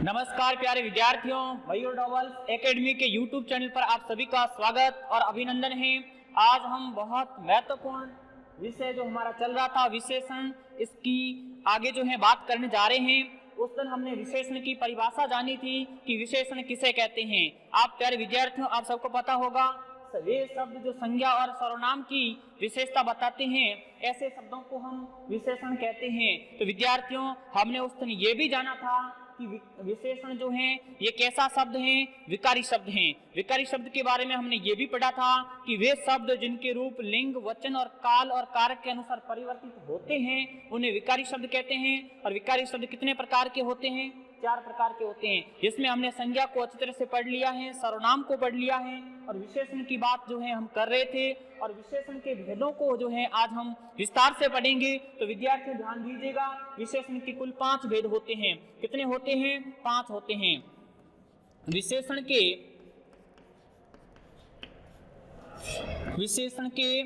नमस्कार प्यारे विद्यार्थियों, मयूर नॉवेल्स एकेडमी के YouTube चैनल पर आप सभी का स्वागत और अभिनंदन है। आज हम बहुत महत्वपूर्ण विषय जो हमारा चल रहा था विशेषण, इसकी आगे जो है बात करने जा रहे हैं। उस दिन हमने विशेषण की परिभाषा जानी थी कि विशेषण किसे कहते हैं। आप प्यारे विद्यार्थियों, आप सबको पता होगा वे शब्द जो संज्ञा और सर्वनाम की विशेषता बताते हैं, ऐसे शब्दों को हम विशेषण कहते हैं। तो विद्यार्थियों, हमने उस दिन ये भी जाना था कि विशेषण जो हैं ये कैसा शब्द हैं, विकारी शब्द हैं। विकारी शब्द के बारे में हमने ये भी पढ़ा था कि वे शब्द जिनके रूप लिंग, वचन और काल और कारक के अनुसार परिवर्तित होते हैं उन्हें विकारी शब्द कहते हैं। और विकारी शब्द कितने प्रकार के होते हैं? 4 प्रकार के होते हैं, जिसमें हमने संज्ञा को अच्छी तरह से पढ़ लिया है, सर्वनाम को पढ़ लिया है और विशेषण की बात जो है हम कर रहे थे। और विशेषण के भेदों को जो है आज हम विस्तार से पढ़ेंगे। तो विद्यार्थी ध्यान दीजिएगा, विशेषण के कुल 5 भेद होते हैं। कितने होते हैं? 5 होते हैं। विशेषण के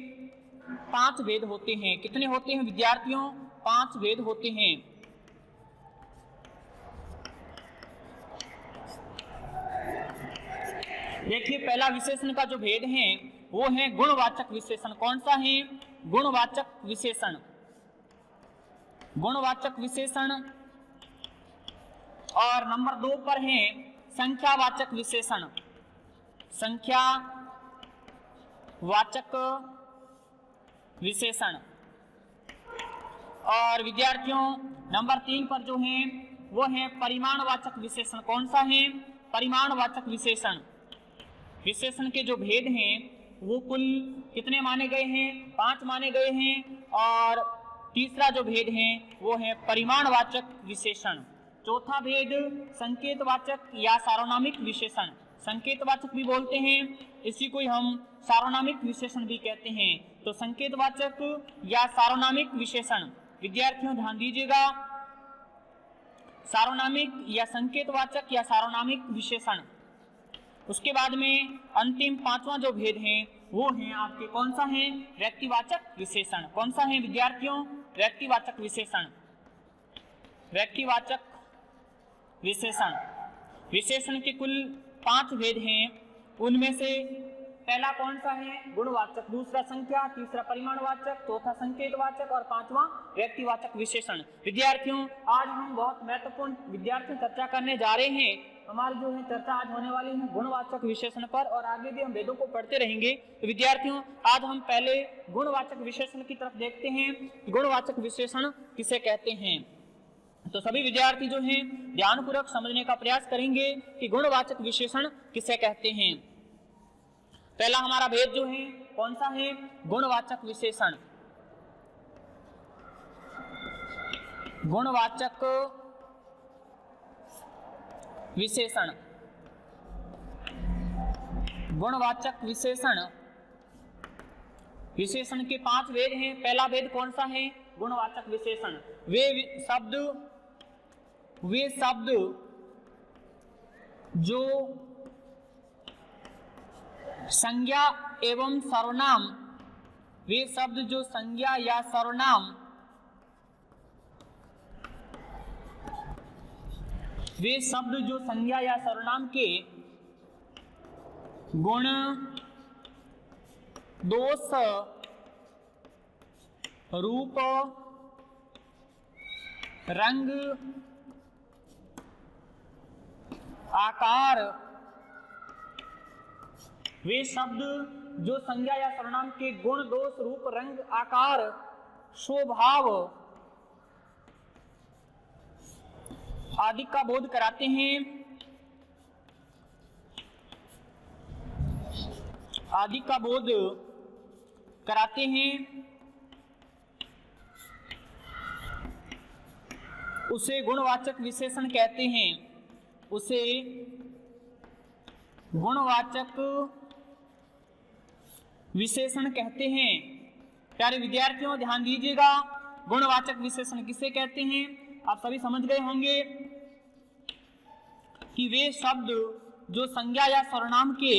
5 भेद होते हैं। कितने होते हैं विद्यार्थियों? 5 भेद होते हैं। देखिए, पहला विशेषण का जो भेद है वो है गुणवाचक विशेषण। कौन सा है? गुणवाचक विशेषण। गुणवाचक विशेषण। और नंबर 2 पर है संख्यावाचक विशेषण। संख्यावाचक विशेषण। और विद्यार्थियों, नंबर 3 पर जो है वो है परिमाणवाचक विशेषण। कौन सा है? परिमाणवाचक विशेषण। विशेषण के जो भेद हैं वो कुल कितने माने गए हैं? 5 माने गए हैं। और तीसरा जो भेद है वो है परिमाणवाचक विशेषण। चौथा भेद संकेतवाचक या सार्वनामिक विशेषण। संकेतवाचक भी बोलते हैं, इसी को हम सार्वनामिक विशेषण भी कहते हैं। तो संकेतवाचक या सार्वनामिक विशेषण, विद्यार्थियों ध्यान दीजिएगा, सार्वनामिक या संकेतवाचक या सार्वनामिक विशेषण। उसके बाद में अंतिम 5वां जो भेद है वो है आपके कौन सा है? व्यक्तिवाचक विशेषण। कौन सा है विद्यार्थियों? व्यक्तिवाचक विशेषण। व्यक्तिवाचक विशेषण। विशेषण के कुल 5 भेद हैं। उनमें से पहला कौन सा है? गुणवाचक, दूसरा संख्या, तीसरा परिमाणवाचक, चौथा संकेतवाचक और 5वां व्यक्तिवाचक विशेषण। विद्यार्थियों, आज हम बहुत महत्वपूर्ण विद्यार्थी चर्चा करने जा रहे हैं। हमारी जो है चर्चा आज होने वाली है गुणवाचक विशेषण पर, और आगे भी हम वेदों को पढ़ते रहेंगे। तो विद्यार्थियों, आज हम पहले गुणवाचक विशेषण की तरफ देखते हैं। गुणवाचक विशेषण किसे कहते हैं? तो सभी विद्यार्थी जो हैं ध्यानपूर्वक समझने का प्रयास करेंगे कि गुणवाचक विशेषण किसे कहते हैं। पहला हमारा भेद जो है कौन सा है? गुणवाचक विशेषण। गुणवाचक विशेषण। गुणवाचक विशेषण। विशेषण के 5 भेद हैं। पहला भेद कौन सा है? गुणवाचक विशेषण। वे शब्द जो संज्ञा एवं सर्वनाम, वे शब्द जो संज्ञा या सर्वनाम, वे शब्द जो संज्ञा या सर्वनाम के गुण, दोष, रूप, रंग, आकार, वे शब्द जो संज्ञा या सर्वनाम के गुण, दोष, रूप, रंग, आकार, स्वभाव आदि का बोध कराते हैं, आदि का बोध कराते हैं, उसे गुणवाचक विशेषण कहते हैं। उसे गुणवाचक विशेषण कहते हैं। प्यारे विद्यार्थियों ध्यान दीजिएगा, गुणवाचक विशेषण किसे कहते हैं? आप सभी समझ गए होंगे कि वे शब्द जो संज्ञा या सर्वनाम के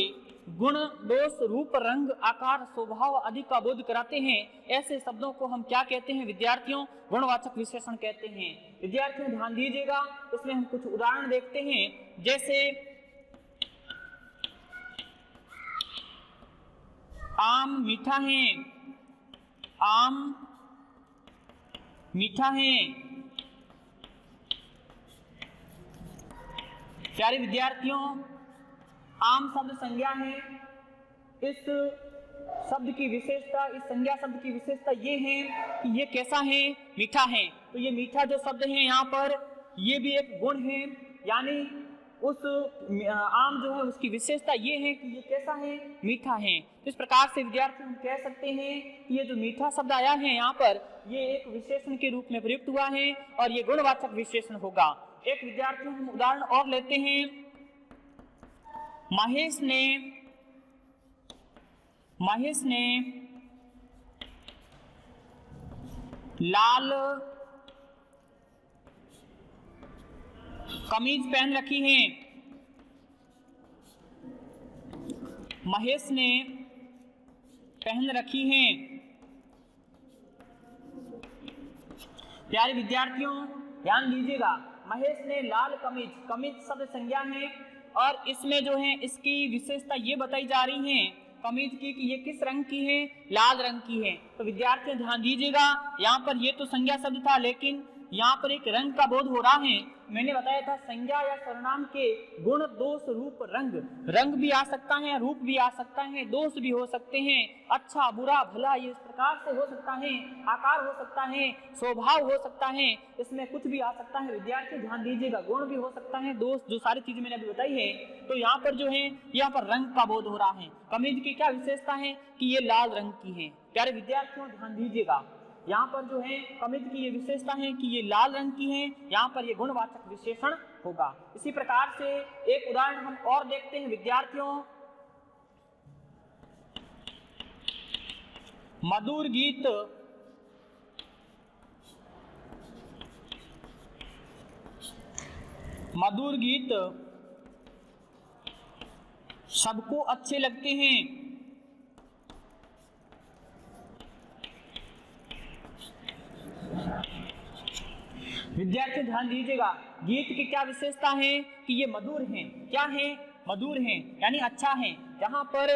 गुण दोष रूप रंग आकार स्वभाव आदि का बोध कराते हैं, ऐसे शब्दों को हम क्या कहते हैं विद्यार्थियों? गुणवाचक विशेषण कहते हैं। विद्यार्थियों ध्यान दीजिएगा, इसमें हम कुछ उदाहरण देखते हैं। जैसे आम मीठा है, आम मीठा है। प्यारे विद्यार्थियों, आम शब्द संज्ञा है। इस शब्द की विशेषता, इस संज्ञा शब्द की विशेषता ये है कि ये कैसा है? मीठा है। तो ये मीठा जो शब्द है यहाँ पर, ये भी एक गुण है, यानी उस आम जो है उसकी विशेषता ये है कि ये कैसा है? मीठा है। तो इस प्रकार से विद्यार्थी हम कह सकते हैं कि ये जो मीठा शब्द आया है यहाँ पर, ये एक विशेषण के रूप में प्रयुक्त हुआ है और ये गुणवाचक विशेषण होगा। एक विद्यार्थी हम उदाहरण और लेते हैं। महेश ने लाल कमीज पहन रखी है। महेश ने पहन रखी है। प्यारे विद्यार्थियों ध्यान दीजिएगा, महेश ने लाल कमीज, कमीज शब्द संज्ञा है और इसमें जो है इसकी विशेषता ये बताई जा रही है कमीज की कि ये किस रंग की है? लाल रंग की है। तो विद्यार्थियों ध्यान दीजिएगा, यहाँ पर ये तो संज्ञा शब्द था, लेकिन यहाँ पर एक रंग का बोध हो रहा है। मैंने बताया था संज्ञा या सर्वनाम के गुण दोष रूप रंग, रंग भी आ सकता है, रूप भी आ सकता है, दोष भी हो सकते हैं, अच्छा बुरा भला ये इस प्रकार से हो सकता है, आकार हो सकता है, स्वभाव हो सकता है, इसमें कुछ भी आ सकता है। विद्यार्थी ध्यान दीजिएगा, गुण भी हो सकता है, दोष, जो सारी चीजें मैंने अभी बताई है। तो यहाँ पर जो है, यहाँ पर रंग का बोध हो रहा है। कमीज की क्या विशेषता है कि ये लाल रंग की है। प्यारे विद्यार्थियों ध्यान दीजिएगा, यहाँ पर जो है कमीज की ये विशेषता है कि ये लाल रंग की है, यहाँ पर ये गुणवाचक विशेषण होगा। इसी प्रकार से एक उदाहरण हम और देखते हैं विद्यार्थियों। मधुर गीत सबको अच्छे लगते हैं। विद्यार्थी ध्यान दीजिएगा, गीत की क्या विशेषता है कि ये मधुर हैं। क्या है? मधुर हैं, यानी अच्छा है। जहां पर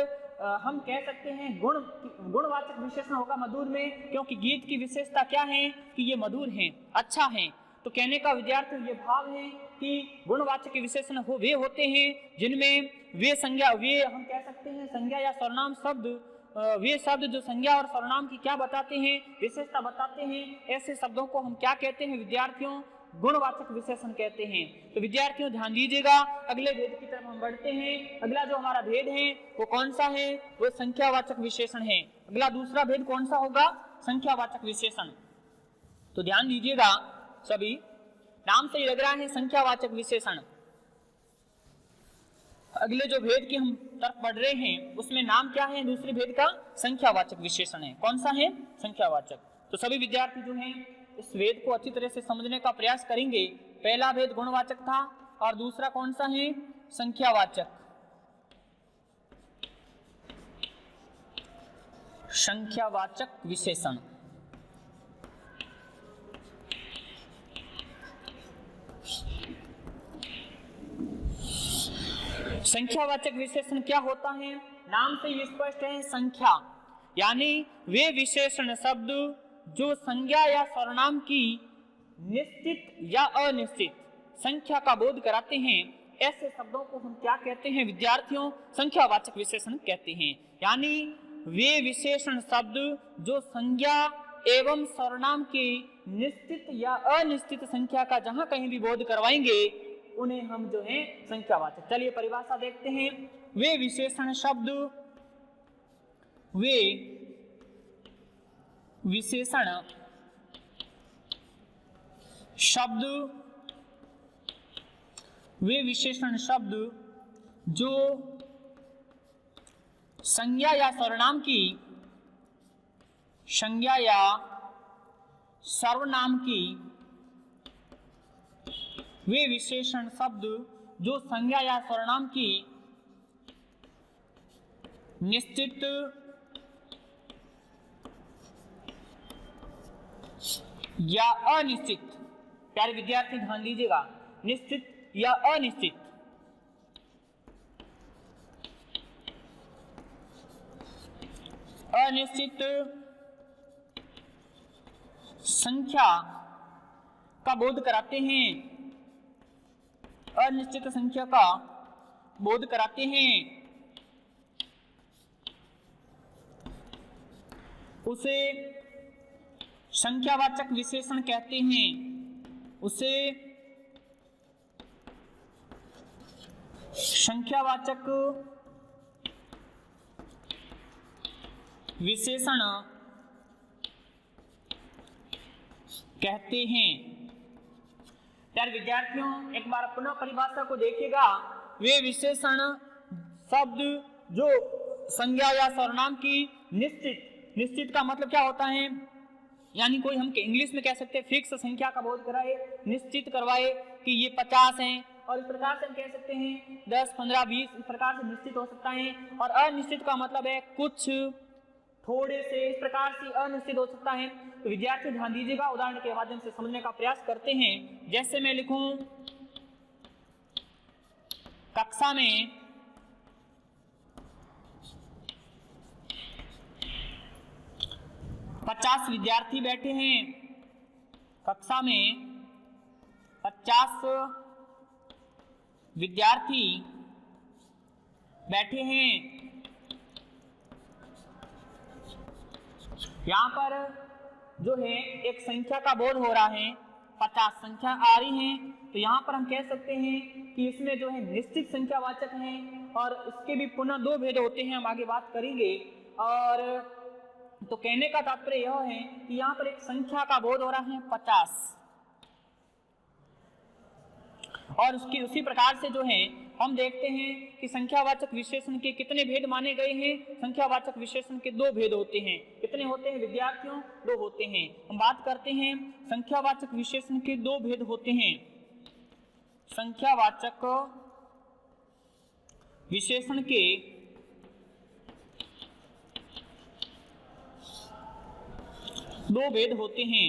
हम कह सकते हैं गुणवाचक विशेषण होगा मधुर में, क्योंकि गीत की विशेषता क्या है कि ये मधुर हैं, अच्छा है। तो कहने का विद्यार्थी ये भाव है कि गुणवाचक विशेषण वे होते हैं जिनमें वे संज्ञा, वे हम कह सकते हैं संज्ञा या सर्वनाम शब्द, वे शब्द जो संज्ञा और सर्वनाम की क्या बताते हैं? विशेषता बताते हैं। ऐसे शब्दों को हम क्या कहते हैं विद्यार्थियों? गुणवाचक विशेषण कहते हैं। तो विद्यार्थियों ध्यान दीजिएगा, अगले भेद की तरफ हम बढ़ते हैं। अगला जो हमारा भेद है वो कौन सा है? वो संख्यावाचक विशेषण है। अगला दूसरा भेद कौन सा होगा? संख्यावाचक विशेषण। तो ध्यान दीजिएगा सभी, नाम से ही लग रहा है संख्यावाचक विशेषण। अगले जो भेद की हम तरफ बढ़ रहे हैं उसमें नाम क्या है? दूसरे भेद का संख्यावाचक विशेषण है। कौन सा है? संख्यावाचक। तो सभी विद्यार्थी जो हैं इस भेद को अच्छी तरह से समझने का प्रयास करेंगे। पहला भेद गुणवाचक था और दूसरा कौन सा है? संख्यावाचक। संख्यावाचक विशेषण। संख्यावाचक विशेषण क्या होता है? नाम से ही स्पष्ट है, संख्या, यानी वे विशेषण शब्द जो संज्ञा या सर्वनाम की निश्चित या अनिश्चित संख्या का बोध कराते हैं, ऐसे शब्दों को हम क्या कहते हैं विद्यार्थियों? संख्यावाचक विशेषण कहते हैं। यानी वे विशेषण शब्द जो संज्ञा एवं सर्वनाम की निश्चित या अनिश्चित संख्या का जहां कहीं भी बोध करवाएंगे उन्हें हम जो है संख्यावाचक। चलिए परिभाषा देखते हैं। वे विशेषण शब्द, वे विशेषण शब्द, वे विशेषण शब्द जो संज्ञा या सर्वनाम की, संज्ञा या सर्वनाम की, वे विशेषण शब्द जो संज्ञा या सर्वनाम की निश्चित या अनिश्चित, प्यारे विद्यार्थी ध्यान दीजिएगा, निश्चित या अनिश्चित, अनिश्चित संख्या का बोध कराते हैं, अनिश्चित संख्या का बोध कराते हैं, उसे संख्यावाचक विशेषण कहते हैं, उसे संख्यावाचक विशेषण कहते हैं। प्यारे विद्यार्थियों, एक बार पुनः परिभाषा को देखिएगा। वे विशेषण शब्द जो संज्ञा या सर्वनाम की निश्चित का मतलब क्या होता है, यानी कोई हम इंग्लिश में कह सकते हैं फिक्स संख्या का बोध कराए, निश्चित करवाए कि ये 50 हैं, और इस प्रकार से हम कह सकते हैं 10, 15, 20, इस प्रकार से निश्चित हो सकता है। और अनिश्चित का मतलब है कुछ, थोड़े से, इस प्रकार से अनिश्चित हो सकता है। तो विद्यार्थी ध्यान दीजिएगा, उदाहरण के माध्यम से समझने का प्रयास करते हैं। जैसे मैं लिखूं कक्षा में 50 विद्यार्थी बैठे हैं, कक्षा में 50 विद्यार्थी बैठे हैं। यहाँ पर जो है एक संख्या का बोध हो रहा है, 50 संख्या आ रही है, तो यहाँ पर हम कह सकते हैं कि इसमें जो है निश्चित संख्यावाचक हैं, और इसके भी पुनः दो भेद होते हैं, हम आगे बात करेंगे। और तो कहने का तात्पर्य यह है कि यहाँ पर एक संख्या का बोध हो रहा है 50, और उसकी उसी प्रकार से जो है हम देखते हैं कि संख्यावाचक विशेषण के कितने भेद माने गए हैं। संख्यावाचक विशेषण के दो भेद होते हैं। कितने होते हैं विद्यार्थियों? दो होते हैं। हम बात करते हैं संख्यावाचक विशेषण के दो भेद होते हैं। संख्यावाचक विशेषण के दो भेद होते हैं।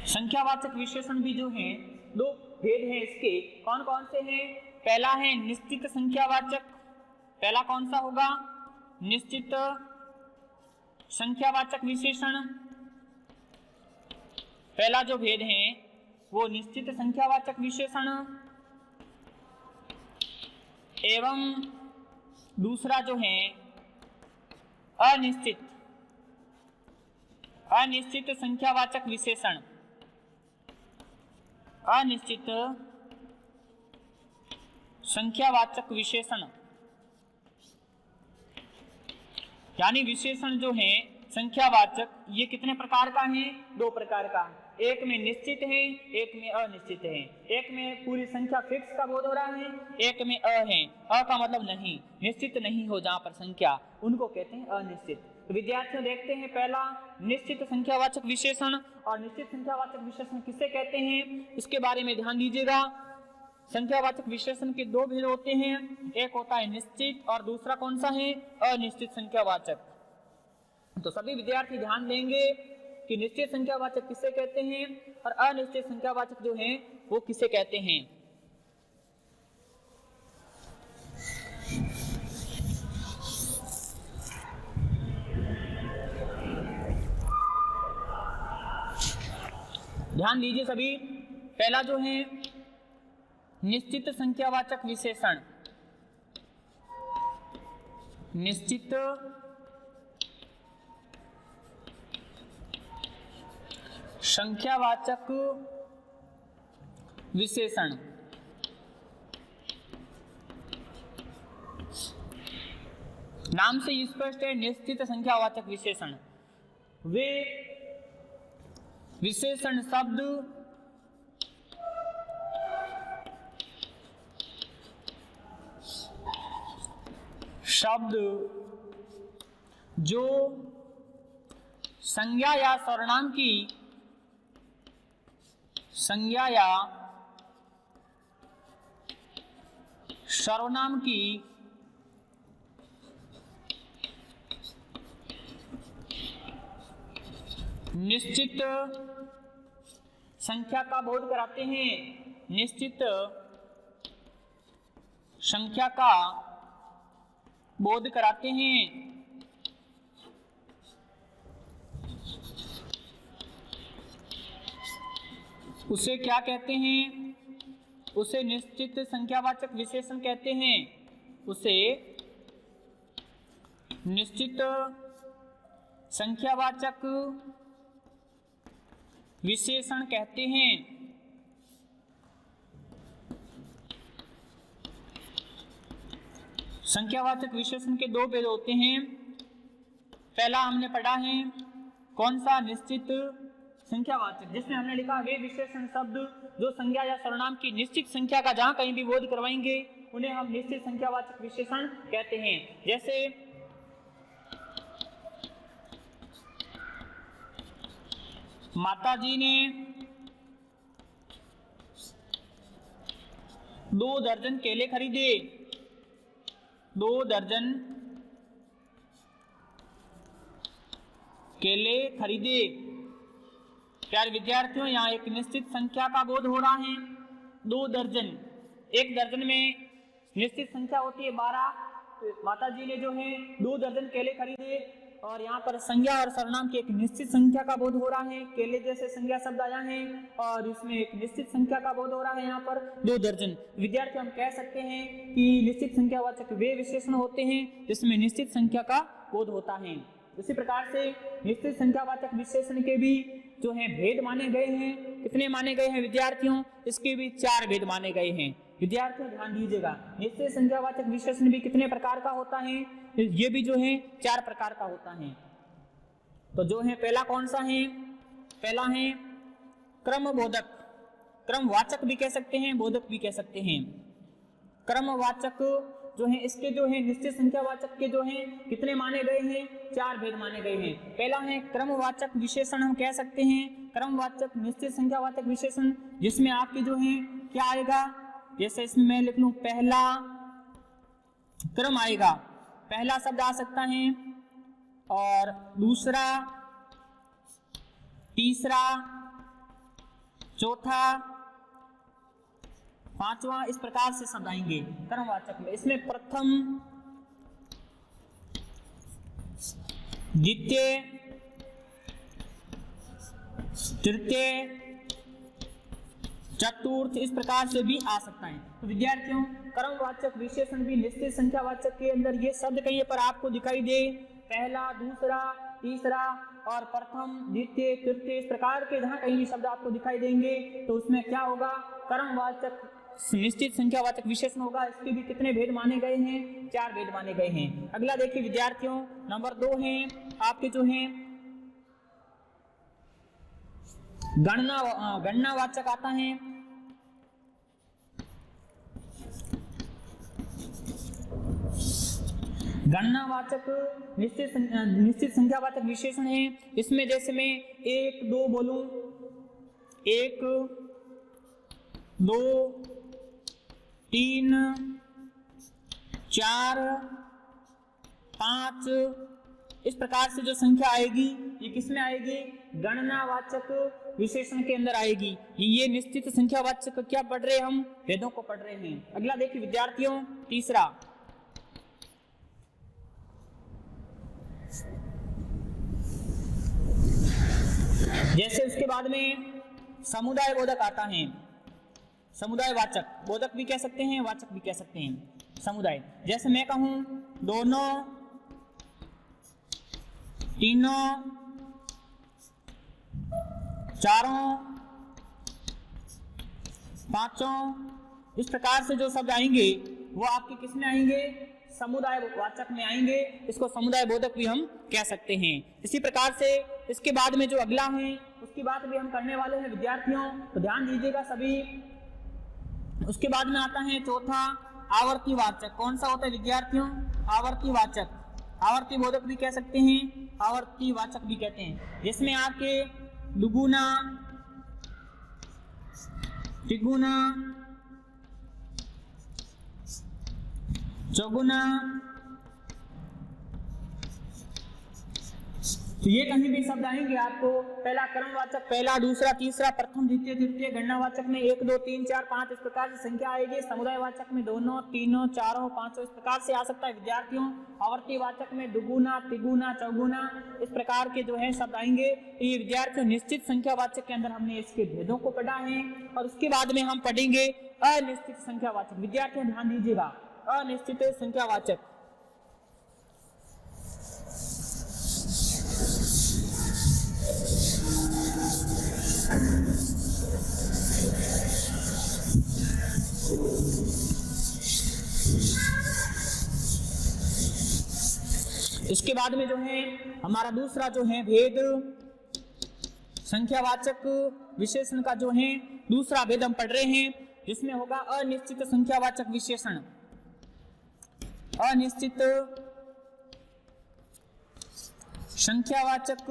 संख्यावाचक विशेषण भी जो हैं दो भेद हैं इसके। कौन कौन से हैं? पहला है निश्चित संख्यावाचक। पहला कौन सा होगा? निश्चित संख्यावाचक विशेषण। पहला जो भेद है वो निश्चित संख्यावाचक विशेषण, एवं दूसरा जो है अनिश्चित संख्यावाचक विशेषण। अनिश्चित संख्यावाचक विशेषण यानी विशेषण जो है संख्यावाचक, ये कितने प्रकार का है? दो प्रकार का। एक में निश्चित है, एक में अनिश्चित है। एक में पूरी संख्या फिक्स का बोध हो रहा है, एक में अ है। अ का मतलब नहीं, निश्चित नहीं हो जहां पर संख्या, उनको कहते हैं अनिश्चित। तो विद्यार्थियों देखते हैं पहला निश्चित संख्यावाचक विशेषण और निश्चित संख्यावाचक विशेषण किसे कहते हैं, इसके बारे में ध्यान दीजिएगा। संख्यावाचक विशेषण के दो भेद होते हैं, एक होता है निश्चित और दूसरा कौन सा है? अनिश्चित संख्यावाचक। तो सभी विद्यार्थी ध्यान देंगे कि निश्चित संख्यावाचक किसे कहते हैं और अनिश्चित संख्यावाचक जो हैं वो किसे कहते हैं। ध्यान दीजिए सभी। पहला जो है निश्चित संख्यावाचक विशेषण। निश्चित संख्यावाचक विशेषण। नाम से स्पष्ट है, निश्चित संख्यावाचक विशेषण। वे विशेषण शब्द जो संज्ञा या सर्वनाम सर्वनाम की निश्चित संख्या का बोध कराते हैं, निश्चित संख्या का बोध कराते हैं। उसे क्या कहते हैं? उसे निश्चित संख्यावाचक विशेषण कहते हैं। उसे निश्चित संख्यावाचक विशेषण कहते हैं। संख्यावाचक विशेषण के दो भेद होते हैं। पहला हमने पढ़ा है कौन सा? निश्चित संख्यावाचक, जिसमें हमने लिखा वे विशेषण शब्द जो संज्ञा या सर्वनाम की निश्चित संख्या का जहां कहीं भी बोध करवाएंगे उन्हें हम निश्चित संख्यावाचक विशेषण कहते हैं। जैसे माताजी ने 2 दर्जन केले खरीदे। 2 दर्जन केले खरीदे। प्यारे विद्यार्थियों, यहाँ एक निश्चित संख्या का बोध हो रहा है। 2 दर्जन, 1 दर्जन में निश्चित संख्या होती है 12। तो माताजी ने जो है 2 दर्जन केले खरीदे और यहाँ पर संज्ञा और सर्वनाम की एक निश्चित संख्या का बोध हो रहा है। केले जैसे संज्ञा शब्द आया है और इसमें एक निश्चित संख्या का बोध हो रहा है यहाँ पर 2 दर्जन। विद्यार्थी हम कह सकते हैं कि निश्चित संख्यावाचक वे विशेषण होते हैं जिसमें निश्चित संख्या का बोध होता है। इसी प्रकार से निश्चित संख्यावाचक विशेषण के भी जो है भेद माने गए हैं। कितने माने गए हैं विद्यार्थियों? इसके भी 4 भेद माने गए हैं। विद्यार्थियों ध्यान दीजिएगा, निश्चित संख्यावाचक विशेषण भी कितने प्रकार का होता है? ये भी जो है 4 प्रकार का होता है। तो जो है पहला कौन सा है? पहला है क्रमबोधक। क्रमवाचक भी कह सकते हैं, बोधक भी कह सकते हैं। क्रमवाचक जो है इसके जो है निश्चित संख्यावाचक के जो है कितने माने गए हैं? 4 भेद माने गए हैं। पहला है क्रमवाचक विशेषण, हम कह सकते हैं क्रमवाचक निश्चित संख्यावाचक विशेषण, जिसमें आपके जो है क्या आएगा? जैसे इसमें मैं लिख लूं पहला क्रम आएगा, पहला शब्द आ सकता है और दूसरा, तीसरा, चौथा, 5वां, इस प्रकार से शब्द आएंगे क्रमवाचक में। इसमें प्रथम, द्वितीय, तृतीय, चतुर्थ, इस प्रकार से भी आ सकता है। तो विद्यार्थियों क्रमवाचक विशेषण भी निश्चित संख्यावाचक के अंदर ये शब्द कहीं पर आपको दिखाई दे, पहला, दूसरा, तीसरा और प्रथम, द्वितीय, तृतीय, इस प्रकार के जहां कहीं भी शब्द आपको दिखाई देंगे तो उसमें क्या होगा? क्रमवाचक निश्चित संख्यावाचक विशेषण होगा। इसके भी कितने भेद माने गए हैं? 4 भेद माने गए हैं। अगला देखिए विद्यार्थियों, नंबर 2 है आपके जो है गणनावाचक आता है। गणनावाचक निश्चित संख्यावाचक विशेषण है। इसमें जैसे मैं 1, 2 बोलूं, 1, 2, 3, 4, 5, इस प्रकार से जो संख्या आएगी ये किसमें आएगी? गणनावाचक विशेषण के अंदर आएगी। ये निश्चित संख्यावाचक क्या पढ़ रहे हैं? हम भेदों को पढ़ रहे हैं। अगला देखिए विद्यार्थियों, तीसरा जैसे उसके बाद में समुदाय बोधक आता है। समुदायवाचक, बोधक भी कह सकते हैं, वाचक भी कह सकते हैं। समुदाय, जैसे मैं कहूं दोनों, तीनों, चारों, पांचों, इस प्रकार से जो शब्द आएंगे वो आपके किस में आएंगे? समुदाय वाचक में आएंगे। इसको समुदाय बोधक भी हम कह सकते हैं। इसी प्रकार से इसके बाद में जो अगला है उसकी बात भी हम करने वाले हैं विद्यार्थियों, तो ध्यान दीजिएगा सभी। उसके बाद में आता है चौथा आवर्तीवाचक। कौन सा होता है विद्यार्थियों? आवर्तीवाचक। आवर्ती बोधक भी कह सकते हैं, आवर्तीवाचक भी कहते हैं। जिसमें आपके दुगुना, तिगुना, चौगुना। तो ये कहीं भी शब्द आएंगे आपको पहला क्रमवाचक, पहला, दूसरा, तीसरा, प्रथम, द्वितीय, तृतीय, गणनावाचक में 1 2 3 4 5 इस प्रकार से संख्या आएगी। समुदायवाचक में दोनों, तीनों, चारों, पांचों इस प्रकार से आ सकता है विद्यार्थियों। आवर्तीवाचक में दुगुना, तिगुना, चौगुना इस प्रकार के जो है शब्द आएंगे। ये विद्यार्थियों निश्चित संख्यावाचक के अंदर हमने इसके भेदों को पढ़ा है और उसके बाद में हम पढ़ेंगे अनिश्चित संख्यावाचक। विद्यार्थियों ध्यान दीजिएगा, अनिश्चित संख्यावाचक। इसके बाद में जो है हमारा दूसरा जो है भेद, संख्यावाचक विशेषण का जो है दूसरा भेद हम पढ़ रहे हैं, जिसमें होगा अनिश्चित संख्यावाचक विशेषण। अनिश्चित संख्यावाचक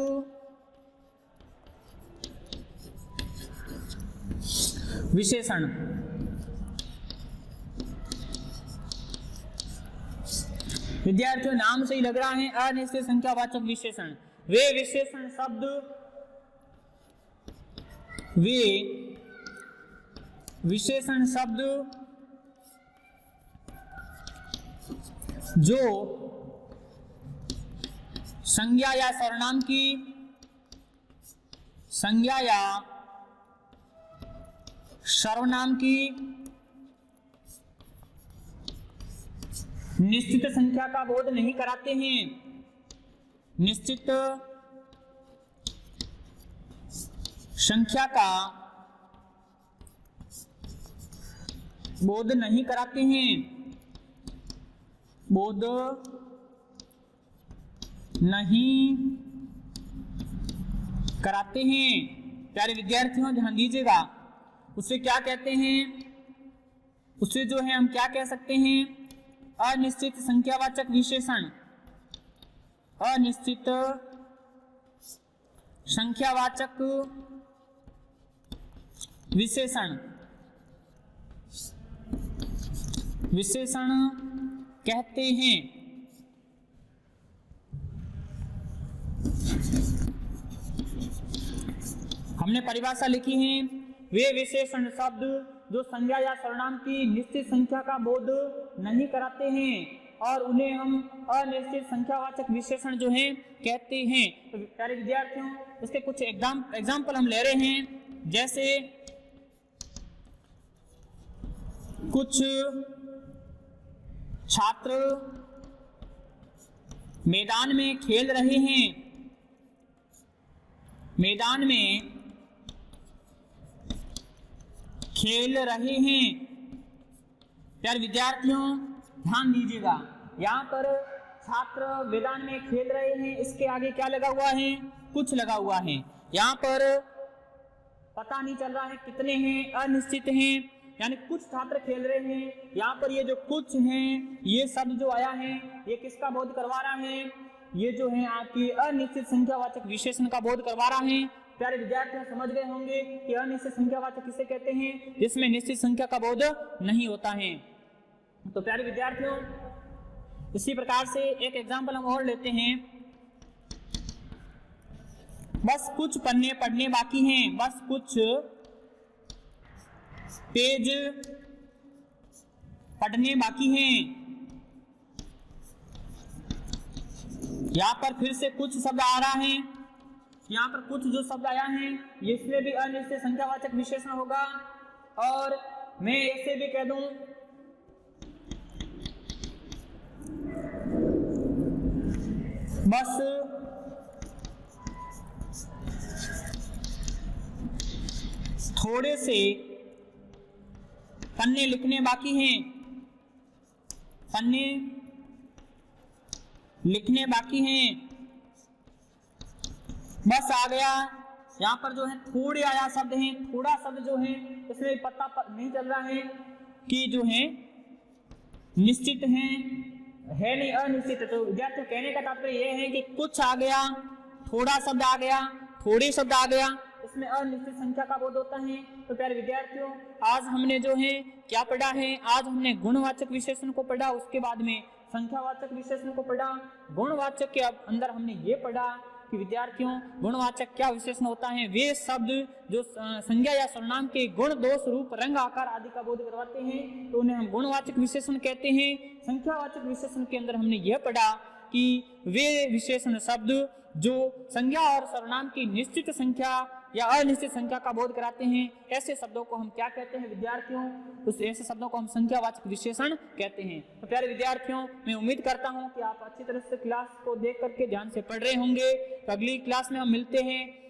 विशेषण। विद्यार्थियों नाम से ही लग रहा है अनिश्चित संख्यावाचक विशेषण। वे विशेषण शब्द, वे विशेषण शब्द जो संज्ञा या सर्वनाम की, संज्ञा या सर्वनाम की निश्चित संख्या का बोध नहीं कराते हैं, निश्चित संख्या का बोध नहीं कराते हैं, बोध नहीं कराते हैं। प्यारे विद्यार्थियों ध्यान दीजिएगा, उसे क्या कहते हैं, उसे जो है हम क्या कह सकते हैं, अनिश्चित संख्यावाचक विशेषण। अनिश्चित संख्यावाचक विशेषण, विशेषण कहते हैं। हमने परिभाषा लिखी है, वे विशेषण शब्द जो संज्ञा या सर्वनाम की निश्चित संख्या का बोध नहीं कराते हैं और उन्हें हम अनिश्चित संख्यावाचक विशेषण जो है कहते हैं। तो प्यारे विद्यार्थियों इसके कुछ एग्जाम्पल हम ले रहे हैं, जैसे कुछ छात्र मैदान में खेल रहे हैं, मैदान में खेल रहे हैं। प्यारे विद्यार्थियों ध्यान दीजिएगा, यहाँ पर छात्र मैदान में खेल रहे हैं, इसके आगे क्या लगा हुआ है, कुछ लगा हुआ है। यहाँ पर पता नहीं चल रहा है कितने हैं, अनिश्चित हैं, यानी कुछ छात्र खेल रहे हैं। यहाँ पर ये जो कुछ हैं, ये शब्द जो आया है ये किसका बोध करवा रहा है, ये जो है आपकी अनिश्चित संख्यावाचक विशेषण का बोध करवा रहा है। प्यारे विद्यार्थी समझ गए होंगे कि अनिश्चित संख्यावाचक किसे कहते हैं, जिसमें निश्चित संख्या का बोध नहीं होता है। तो प्यारे विद्यार्थियों इसी प्रकार से एक एग्जाम्पल हम और लेते हैं, बस कुछ पन्ने पढ़ने बाकी हैं, बस कुछ पेज पढ़ने बाकी हैं। यहाँ पर फिर से कुछ शब्द आ रहा है, यहाँ पर कुछ जो शब्द आया है इसमें भी अनिश्चित संख्यावाचक विशेषण होगा। और मैं ऐसे भी कह दूं, बस थोड़े से पन्ने लिखने बाकी हैं, पन्ने लिखने बाकी हैं, बस आ गया। यहाँ पर जो है थोड़े आया शब्द है, थोड़ा शब्द जो है इसमें पता नहीं चल रहा है कि जो है निश्चित है नहीं अनिश्चित। तो विद्यार्थियों कहने का तात्पर्य यह है कि कुछ आ गया, थोड़ा शब्द आ गया, थोड़े शब्द आ गया, इस जिसमें अनिश्चित संख्या का बोध होता है। तो प्यारे विद्यार्थियों, आज हमने जो है क्या पढ़ा है, आज हमने गुणवाचक विशेषण को पढ़ा, उसके बाद में संख्यावाचक विशेषण को पढ़ा। गुणवाचक के अंदर हमने ये पढ़ा कि विद्यार्थियों गुणवाचक क्या विशेषण होता है, वे शब्द जो संज्ञा या सर्वनाम के गुण, दोष, रूप, रंग, आकार आदि का बोध करवाते हैं तो उन्हें हम गुणवाचक विशेषण कहते हैं। संख्यावाचक विशेषण के अंदर हमने यह पढ़ा कि वे विशेषण शब्द जो संज्ञा और सर्वनाम की निश्चित संख्या या अनिश्चित संख्या का बोध कराते हैं, ऐसे शब्दों को हम क्या कहते हैं विद्यार्थियों, उस ऐसे शब्दों को हम संख्यावाचक विशेषण कहते हैं। तो प्यारे विद्यार्थियों, मैं उम्मीद करता हूं कि आप अच्छी तरह से क्लास को देख करके ध्यान से पढ़ रहे होंगे। तो अगली क्लास में हम मिलते हैं।